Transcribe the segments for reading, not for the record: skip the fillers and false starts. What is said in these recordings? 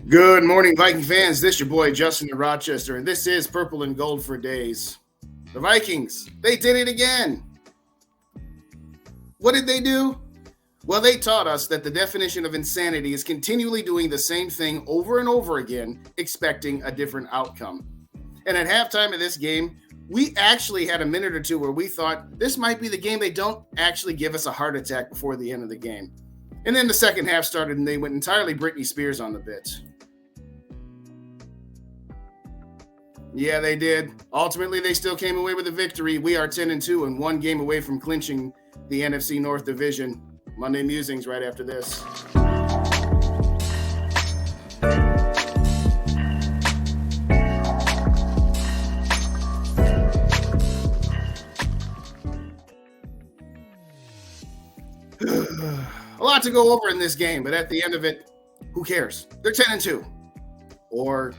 Good morning, Viking fans. This is your boy Justin in Rochester, and this is Purple and Gold for Days. The Vikings, they did it again. What did they do? Well, they taught us that the definition of insanity is continually doing the same thing over and over again, expecting a different outcome. And at halftime of this game, we actually had a minute or two where we thought this might be the game they don't actually give us a heart attack before the end of the game. And then the second half started and they went entirely Britney Spears on the bits. Yeah, they did. Ultimately, they still came away with a victory. We are 10-2 and one game away from clinching the NFC North Division. Monday Musings right after this. A lot to go over in this game, but at the end of it, who cares? They're 10-2. Or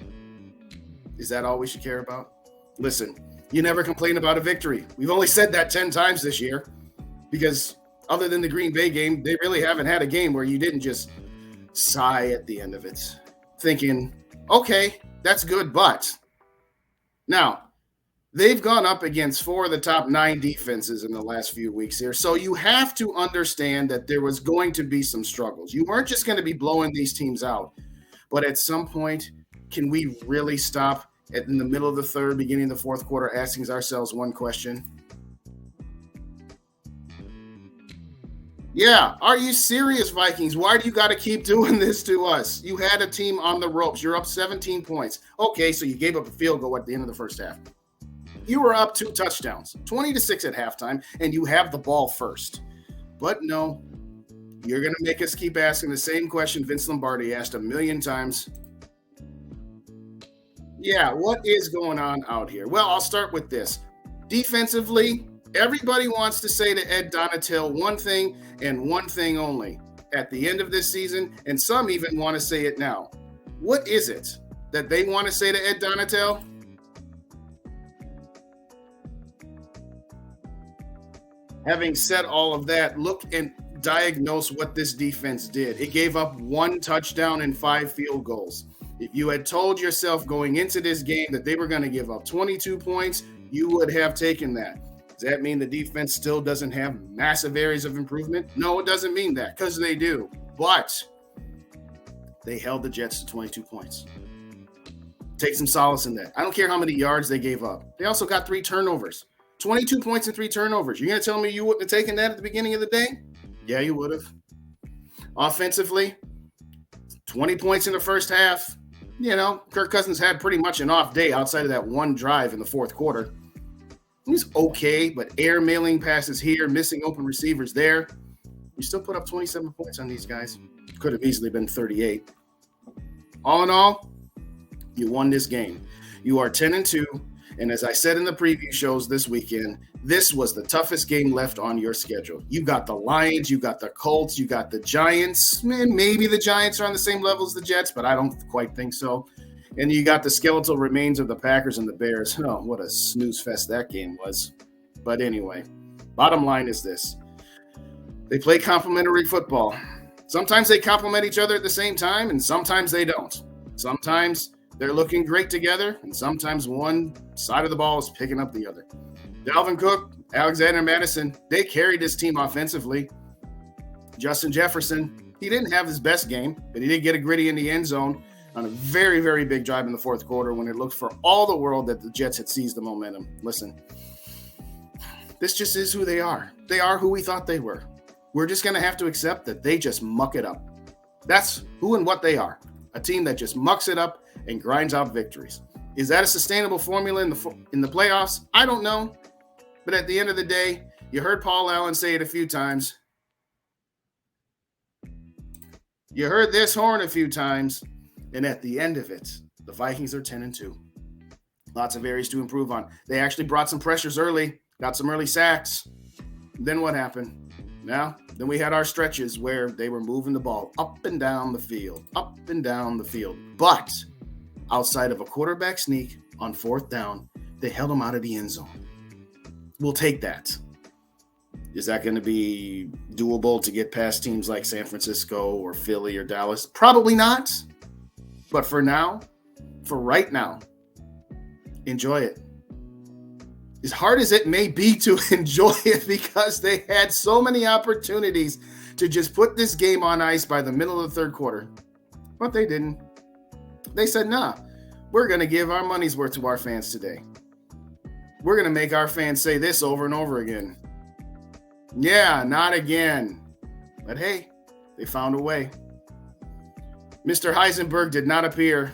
is that all we should care about? Listen, you never complain about a victory. We've only said that 10 times this year because other than the Green Bay game, they really haven't had a game where you didn't just sigh at the end of it, thinking, okay, that's good, but. Now, they've gone up against 4 of the top 9 defenses in the last few weeks here, so you have to understand that there was going to be some struggles. You weren't just going to be blowing these teams out, but at some point, can we really stop in the middle of the third, beginning of the fourth quarter, asking ourselves one question? Yeah, are you serious, Vikings? Why do you got to keep doing this to us? You had a team on the ropes. You're up 17 points. Okay, so you gave up a field goal at the end of the first half. You were up 2 touchdowns, 20-6 at halftime, and you have the ball first. But no, you're going to make us keep asking the same question Vince Lombardi asked a million times. Yeah, what is going on out here? Well, I'll start with this. Defensively, everybody wants to say to Ed Donatel one thing and one thing only at the end of this season, and some even want to say it now. What is it that they want to say to Ed Donatel? Having said all of that, look and diagnose what this defense did. It gave up 1 touchdown and 5 field goals. If you had told yourself going into this game that they were going to give up 22 points, you would have taken that. Does that mean the defense still doesn't have massive areas of improvement? No, it doesn't mean that, because they do. But they held the Jets to 22 points. Take some solace in that. I don't care how many yards they gave up. They also got 3 turnovers. 22 points and 3 turnovers. You're going to tell me you wouldn't have taken that at the beginning of the day? Yeah, you would have. Offensively, 20 points in the first half. You know, Kirk Cousins had pretty much an off day outside of that one drive in the fourth quarter. He's okay, but air mailing passes here, missing open receivers there. You still put up 27 points on these guys. Could have easily been 38. All in all, you won this game. You are 10-2. And as I said in the preview shows this weekend, this was the toughest game left on your schedule. You got the Lions, you got the Colts, you got the Giants. Man, maybe the Giants are on the same level as the Jets, but I don't quite think so. And you got the skeletal remains of the Packers and the Bears. Oh, what a snooze fest that game was. But anyway, bottom line is this. They play complementary football. Sometimes they complement each other at the same time, and sometimes they don't. Sometimes they're looking great together, and sometimes one side of the ball is picking up the other. Dalvin Cook, Alexander Madison, they carried this team offensively. Justin Jefferson, he didn't have his best game, but he did get a gritty in the end zone on a very, very big drive in the fourth quarter when it looked for all the world that the Jets had seized the momentum. Listen, this just is who they are. They are who we thought they were. We're just going to have to accept that they just muck it up. That's who and what they are. A team that just mucks it up and grinds out victories. Is that a sustainable formula in the playoffs? I don't know. But at the end of the day, you heard Paul Allen say it a few times. You heard this horn a few times. And at the end of it, the Vikings are 10-2. Lots of areas to improve on. They actually brought some pressures early, got some early sacks. Then what happened? Now, then we had our stretches where they were moving the ball up and down the field. But outside of a quarterback sneak on 4th down, they held them out of the end zone. We'll take that. Is that going to be doable to get past teams like San Francisco or Philly or Dallas? Probably not. But for now, for right now, enjoy it. As hard as it may be to enjoy it, because they had so many opportunities to just put this game on ice by the middle of the third quarter. But they didn't. They said, nah, we're going to give our money's worth to our fans today. We're going to make our fans say this over and over again. Yeah, not again. But hey, they found a way. Mr. Heisenberg did not appear.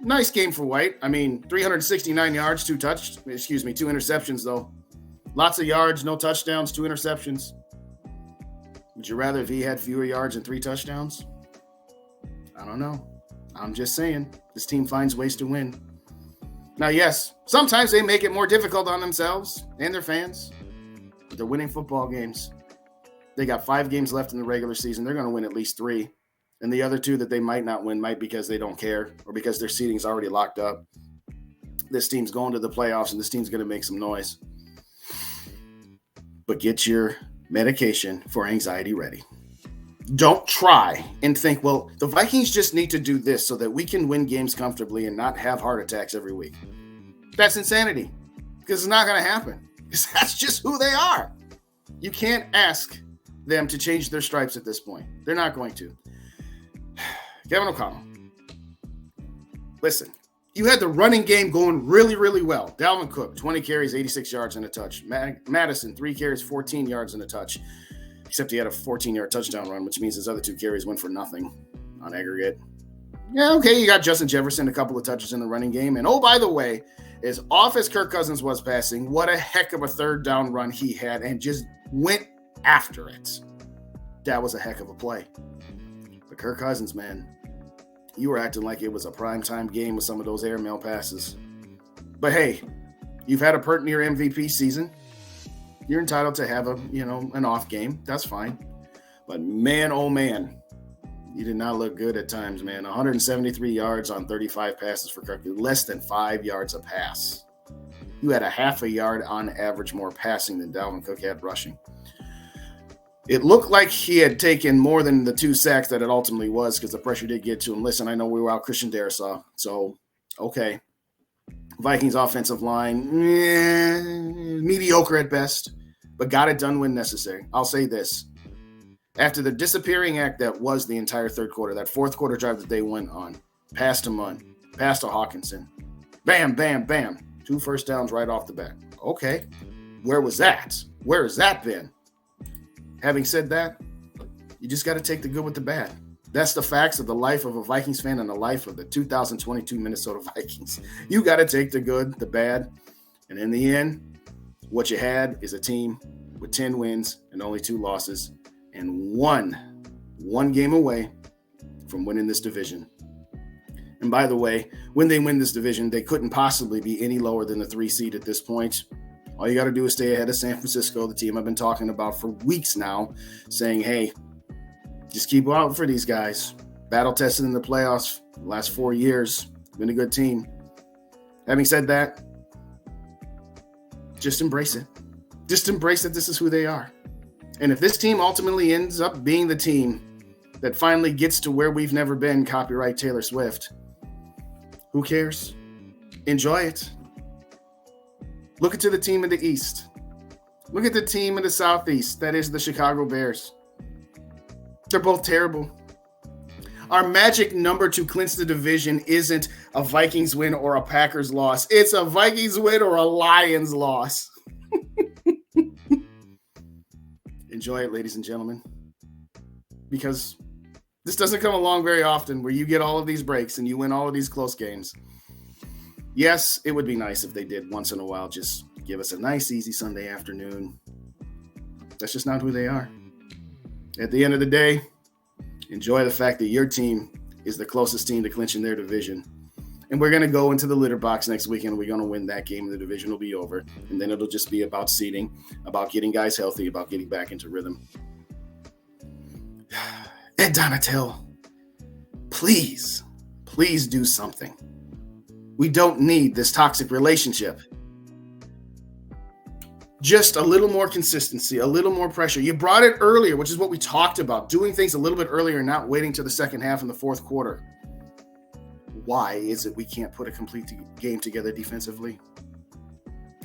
Nice game for White. I mean, 369 yards, two interceptions, though. Lots of yards, no touchdowns, 2 interceptions. Would you rather if he had fewer yards and 3 touchdowns? I don't know. I'm just saying, this team finds ways to win. Now, yes, sometimes they make it more difficult on themselves and their fans, but they're winning football games. They got 5 games left in the regular season. They're going to win at least 3. And the other 2 that they might not win might because they don't care or because their seating is already locked up. This team's going to the playoffs, and this team's going to make some noise. But get your medication for anxiety ready. Don't try and think, well, the Vikings just need to do this so that we can win games comfortably and not have heart attacks every week. That's insanity, because it's not going to happen. Because that's just who they are. You can't ask them to change their stripes at this point. They're not going to. Kevin O'Connell, listen, you had the running game going really, really well. Dalvin Cook, 20 carries, 86 yards and a touch. Madison, 3 carries, 14 yards and a touch. Except he had a 14-yard touchdown run, which means his other 2 carries went for nothing on aggregate. Yeah, okay, you got Justin Jefferson, a couple of touches in the running game. And oh, by the way, as off as Kirk Cousins was passing, what a heck of a third down run he had and just went after it. That was a heck of a play. But Kirk Cousins, man, you were acting like it was a primetime game with some of those airmail passes. But hey, you've had a pert near MVP season. You're entitled to have an off game. That's fine. But man, oh man, you did not look good at times, man. 173 yards on 35 passes for Kirk. Less than 5 yards a pass. You had a half a yard on average more passing than Dalvin Cook had rushing. It looked like he had taken more than the 2 sacks that it ultimately was because the pressure did get to him. Listen, I know we were out Christian Darrisaw, so okay. Vikings offensive line, mediocre at best, but got it done when necessary. I'll say this. After the disappearing act that was the entire third quarter, that fourth quarter drive that they went on, pass to Munn, pass to Hawkinson, bam, bam, bam, 2 first downs right off the bat. Okay, where was that? Where has that been? Having said that, you just got to take the good with the bad. That's the facts of the life of a Vikings fan and the life of the 2022 Minnesota Vikings. You got to take the good, the bad, and in the end, what you had is a team with 10 wins and only 2 losses and one game away from winning this division. And by the way, when they win this division, they couldn't possibly be any lower than the 3 seed at this point. All you got to do is stay ahead of San Francisco, the team I've been talking about for weeks now, saying, hey, just keep out for these guys. Battle tested in the playoffs the last 4 years. Been a good team. Having said that, just embrace it. Just embrace that this is who they are. And if this team ultimately ends up being the team that finally gets to where we've never been, copyright Taylor Swift, who cares? Enjoy it. Look at the team in the East. Look at the team in the Southeast. That is the Chicago Bears. They're both terrible. Our magic number to clinch the division isn't a Vikings win or a Packers loss. It's a Vikings win or a Lions loss. Enjoy it, ladies and gentlemen. Because this doesn't come along very often where you get all of these breaks and you win all of these close games. Yes, it would be nice if they did once in a while just give us a nice, easy Sunday afternoon. That's just not who they are. At the end of the day, enjoy the fact that your team is the closest team to clinching their division. And we're going to go into the litter box next weekend. We're going to win that game. The division will be over. And then it'll just be about seeding, about getting guys healthy, about getting back into rhythm. Ed Donatel, please do something. We don't need this toxic relationship. Just a little more consistency, a little more pressure. You brought it earlier, which is what we talked about, doing things a little bit earlier and not waiting till the second half in the fourth quarter. why is it we can't put a complete game together defensively?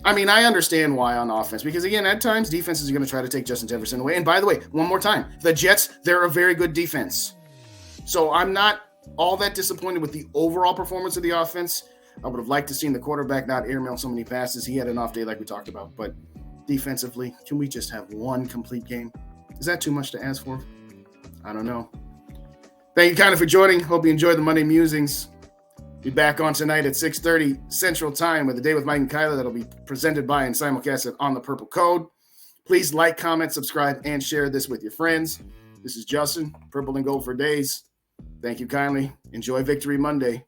I mean, I understand why on offense, because again, at times defenses are going to try to take Justin Jefferson away. And by the way, one more time, the Jets, they're a very good defense. So I'm not all that disappointed with the overall performance of the offense. I would have liked to seen the quarterback not airmail so many passes. He had an off day like we talked about. But defensively, can we just have one complete game? Is that too much to ask for? I don't know. Thank you, Connor, for joining. Hope you enjoyed the Monday Musings. Be back on tonight at 6:30 Central Time with A Day with Mike and Kyler. That'll be presented by and simulcasted on the Purple Code. Please like, comment, subscribe, and share this with your friends. This is Justin, Purple and Gold for Days. Thank you kindly. Enjoy Victory Monday.